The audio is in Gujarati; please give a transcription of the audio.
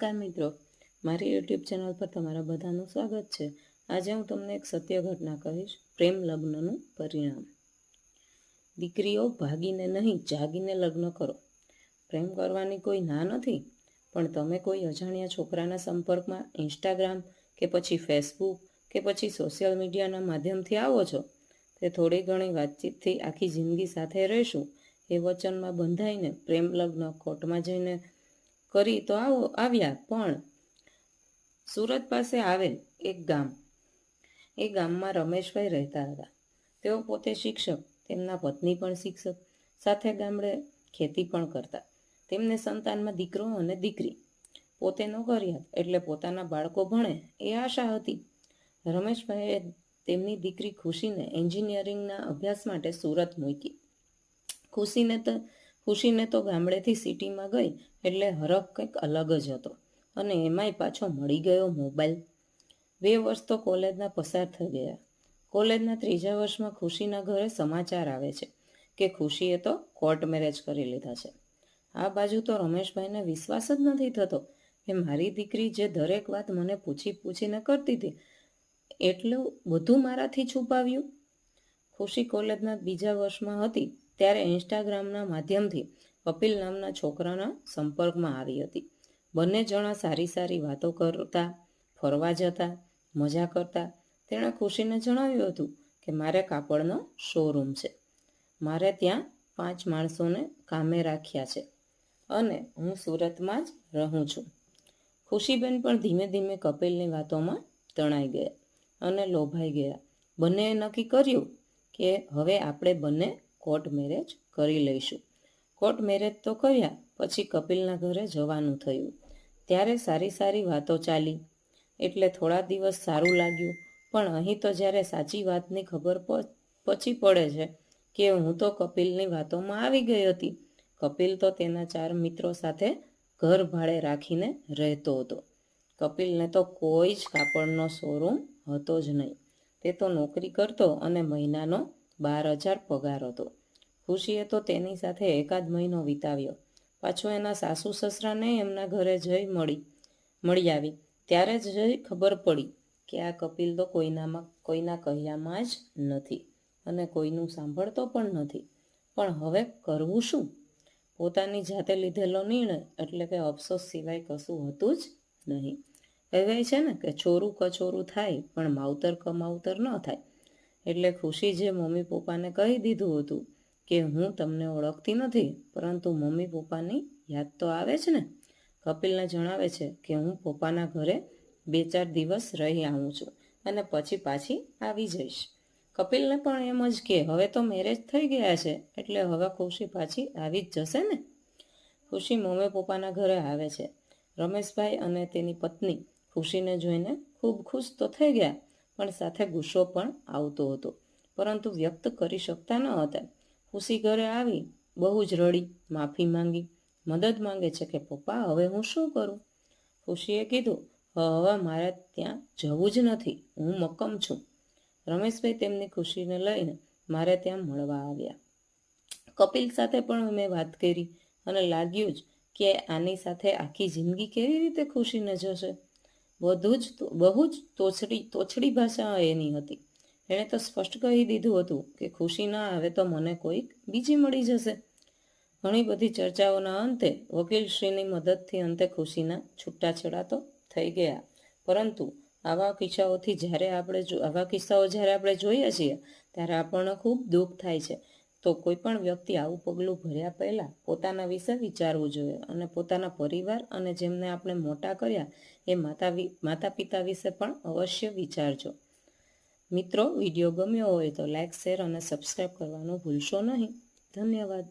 નમસ્કાર મિત્રો, મારી યુટ્યુબ ચેનલ પર તમારા બધાનું સ્વાગત છે। આજે હું તમને એક સત્ય ઘટના કહીશ, પ્રેમ લગ્નનું પરિણામ। દીકરીઓ ભાગીને નહીં, જાગીને લગ્ન કરો। પ્રેમ કરવાની કોઈ ના નથી, પણ તમે કોઈ અજાણ્યા છોકરાના સંપર્કમાં ઇન્સ્ટાગ્રામ કે પછી ફેસબુક કે પછી સોશિયલ મીડિયાના માધ્યમથી આવો છો। તે થોડી ઘણી વાતચીતથી આખી જિંદગી સાથે રહેશું એ વચનમાં બંધાઈને પ્રેમ લગ્ન કોર્ટમાં જઈને કરી તો આવ્યા, પણ સુરત પાસે આવેલ એક ગામ, એ ગામમાં રમેશભાઈ રહેતા હતા। તેઓ પોતે શિક્ષક, તેમના પત્ની પણ શિક્ષક, સાથે ગામડે ખેતી પણ કરતા। તેમને સંતાનમાં દીકરો અને દીકરી, પોતે નોકરિયાત એટલે પોતાના બાળકો ભણે એ આશા હતી। રમેશભાઈએ તેમની દીકરી ખુશીને એન્જિનિયરિંગના અભ્યાસ માટે સુરત મૂકી। ખુશીને તો ગામડેથી સિટીમાં ગઈ એટલે હરખ કંઈક અલગ જ હતો, અને એમાંય પાછો મળી ગયો મોબાઈલ। 2 વર્ષ તો કોલેજના પસાર થઈ ગયા। કોલેજના 3જા વર્ષમાં ખુશીના ઘરે સમાચાર આવે છે કે ખુશીએ તો કોર્ટ મેરેજ કરી લીધા છે। આ બાજુ તો રમેશભાઈને વિશ્વાસ જ નથી થતો કે મારી દીકરી જે દરેક વાત મને પૂછીને કરતી હતી, એટલું બધું મારાથી છુપાવ્યું। ખુશી કોલેજના 2જા વર્ષમાં હતી ત્યારે ઇન્સ્ટાગ્રામના માધ્યમથી કપિલ નામના છોકરાના સંપર્કમાં આવી હતી। બંને જણા સારી વાતો કરતા, ફરવા જતા, મજા કરતા। તેણે ખુશીને જણાવ્યું હતું કે મારે કાપડનો શોરૂમ છે, મારે ત્યાં 5 માણસોને કામે રાખ્યા છે અને હું સુરતમાં જ રહું છું। ખુશીબેન પણ ધીમે ધીમે કપિલની વાતોમાં તણાઈ ગયા અને લોભાઈ ગયા। બંનેએ નક્કી કર્યું કે હવે આપણે બંને કોર્ટ મેરેજ કરી લઈશું। કોર્ટ મેરેજ તો કર્યા પછી કપિલના ઘરે જવાનું થયું ત્યારે સારી વાતો ચાલી એટલે થોડા દિવસ સારું લાગ્યું, પણ અહીં તો જ્યારે સાચી વાતની ખબર પછી પડે છે કે હું તો કપિલની વાતોમાં આવી ગઈ હતી। કપિલ તો તેના 4 મિત્રો સાથે ઘર ભાડે રાખીને રહેતો હતો। કપિલને તો કોઈ જ કાપડનો શોરૂમ હતો જ નહીં, તે તો નોકરી કરતો અને મહિનાનો 12,000 પગાર હતો। ખુશીએ તો તેની સાથે એકાદ મહિનો વિતાવ્યો, પાછો એના સાસુ સસરાને એમના ઘરે જઈ મળી આવી ત્યારે જ ખબર પડી કે આ કપિલ તો કોઈના કહ્યામાં જ નથી અને કોઈનું સાંભળતો પણ નથી। પણ હવે કરવું શું? પોતાની જાતે લીધેલો નિર્ણય એટલે કે અફસોસ સિવાય કશું હતું જ નહીં। કહેવાય છે ને કે ચોરું કચોરું થાય પણ માવતર કમાવતર ન થાય। એટલે ખુશી જે મમ્મી પપ્પાને કહી દીધું હતું કે હું તમને ઓળખતી નથી, પરંતુ મમ્મી પપ્પાની યાદ તો આવે છે ને। કપિલને જણાવે છે કે હું પપ્પાના ઘરે 2-4 દિવસ રહી આવું છું અને પછી પાછી આવી જઈશ। કપિલને પણ એમ જ કે હવે તો મેરેજ થઈ ગયા છે એટલે હવે ખુશી પાછી આવી જ જશે ને। ખુશી મમ્મી પપ્પાના ઘરે આવે છે। રમેશભાઈ અને તેની પત્ની ખુશીને જોઈને ખૂબ ખુશ તો થઈ ગયા, પણ સાથે ગુસ્સો પણ આવતો હતો, પરંતુ વ્યક્ત કરી શકતા ન હતા। ખુશી ઘરે આવી બહુ જ રડી, માફી માંગી, મદદ માંગે છે કે પપ્પા હવે હું શું કરું? ખુશીએ કીધું હવે મારે ત્યાં જવું જ નથી, હું મક્કમ છું। રમેશભાઈ તેમની ખુશીને લઈને મારે ત્યાં મળવા આવ્યા। કપિલ સાથે પણ મેં વાત કરી અને લાગ્યું જ કે આની સાથે આખી જિંદગી કેવી રીતે ખુશીને જશે। બહુ જ તોછડી ભાષા એની હતી। એણે તો સ્પષ્ટ કહી દીધું હતું કે ખુશી ના આવે તો મને કોઈક બીજી મળી જશે। ઘણી બધી ચર્ચાઓના અંતે વકીલશ્રીની મદદથી અંતે ખુશીના છૂટાછેડા તો થઈ ગયા, પરંતુ આવા કિસ્સાઓ જ્યારે આપણે જોઈએ છીએ ત્યારે આપણને ખૂબ દુઃખ થાય છે। તો કોઈ પણ વ્યક્તિ આવું પગલું ભર્યા પહેલા પોતાના વિશે વિચારવું જોઈએ અને પોતાના પરિવાર અને જેમને આપણે મોટા કર્યા એ માતા પિતા વિશે પણ અવશ્ય વિચારજો। મિત્રો, વિડીયો ગમ્યો હોય તો લાઈક, શેર અને સબસ્ક્રાઈબ કરવાનું ભૂલશો નહીં। ધન્યવાદ।